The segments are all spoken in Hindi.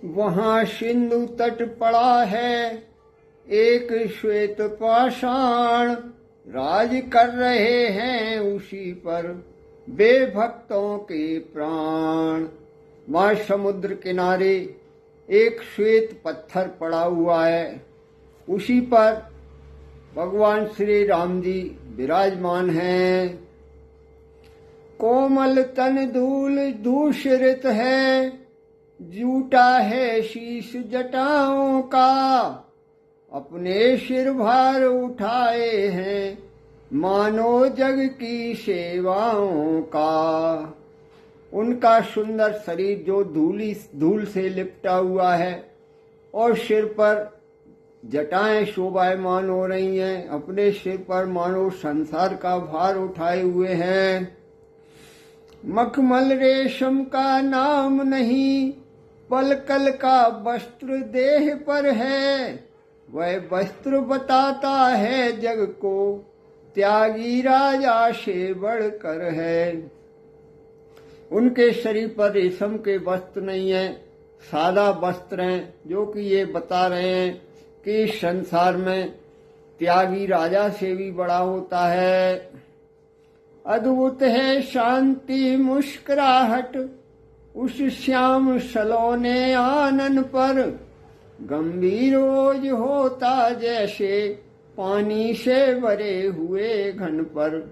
वहां सिंधु तट पड़ा है एक श्वेत पाषाण, राज कर रहे हैं उसी पर बेभक्तों के प्राण। वहां समुद्र किनारे एक श्वेत पत्थर पड़ा हुआ है, उसी पर भगवान श्री राम जी विराजमान हैं। कोमल तन धूल दूषित है, जूटा है शीश जटाओं का, अपने सिर भार उठाए हैं मानो जग की सेवाओं का। उनका सुंदर शरीर जो धूल से लिपटा हुआ है और सिर पर जटाएं शोभायमान हो रही हैं, अपने सिर पर मानो संसार का भार उठाए हुए हैं। मखमल रेशम का नाम नहीं, पलकल का वस्त्र देह पर है, वह वस्त्र बताता है जग को त्यागी राजा से बढ़कर है। उनके शरीर पर रेशम के वस्त्र नहीं है, सादा वस्त्र हैं, जो कि ये बता रहे हैं कि संसार में त्यागी राजा से भी बड़ा होता है। अद्भुत है शांति मुस्कुराहट उस श्याम सलोने आनन पर, गंभीर ओज होता जैसे पानी से भरे हुए घन पर।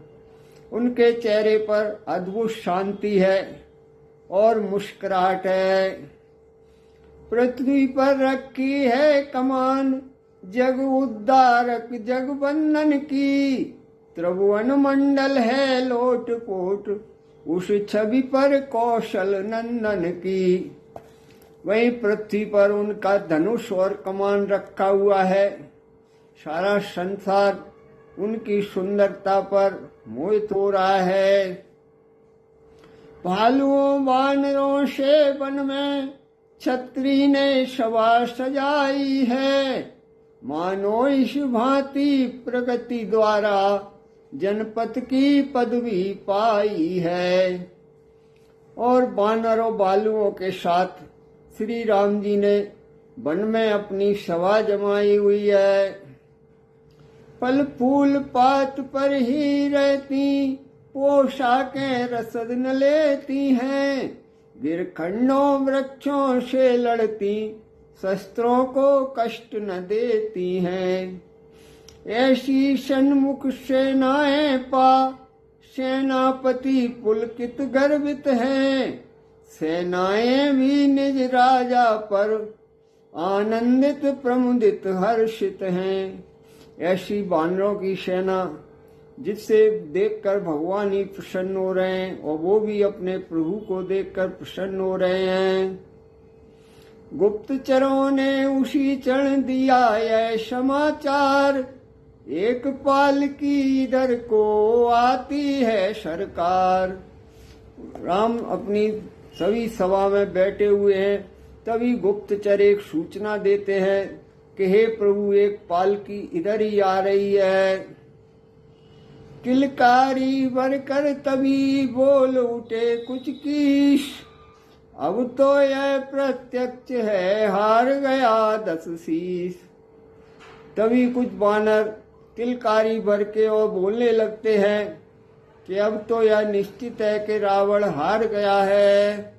उनके चेहरे पर अद्भुत शांति है और मुस्कुराहट है। पृथ्वी पर रखी है कमान जग उद्धारक जग बंधन की, त्रिभुवन मंडल है लोट पोट उस छवि पर कौशल नंदन की। वहीं पृथ्वी पर उनका धनुष और कमान रखा हुआ है। सारा संसार उनकी सुंदरता पर मोहित हो रहा है। भालुओं वानरों से वन में छत्री ने सभा सजाई है, मानो इस भांति प्रगति द्वारा जनपद की पदवी पाई है। और वानरों भालुओं के साथ श्री राम जी ने वन में अपनी सभा जमाई हुई है। फल फूल पात पर ही रहती, पोशाकें रसद न लेती हैं, गिरखंडों वृक्षों से लड़ती, शस्त्रों को कष्ट न देती हैं। ऐसी सन्मुख सेनाएं पा सेनापति पुलकित गर्वित हैं, सेनाएं भी निज राजा पर आनंदित प्रमुदित हर्षित हैं। ऐसी वानरों की सेना जिससे देखकर भगवान ही प्रसन्न हो रहे हैं और वो भी अपने प्रभु को देखकर प्रसन्न हो रहे हैं। गुप्तचरों ने उसी क्षण दिया यह समाचार, एक पालकी इधर को आती है सरकार। राम अपनी सभी सभा में बैठे हुए हैं, तभी गुप्तचर एक सूचना देते हैं कि हे प्रभु एक पालकी इधर ही आ रही है। किलकारी भरकर तभी बोल उठे कुछ कीश, अब तो यह प्रत्यक्ष है हार गया 10 शीश। तभी कुछ वानर किलकारी भर के और बोलने लगते हैं कि अब तो यह निश्चित है कि रावण हार गया है।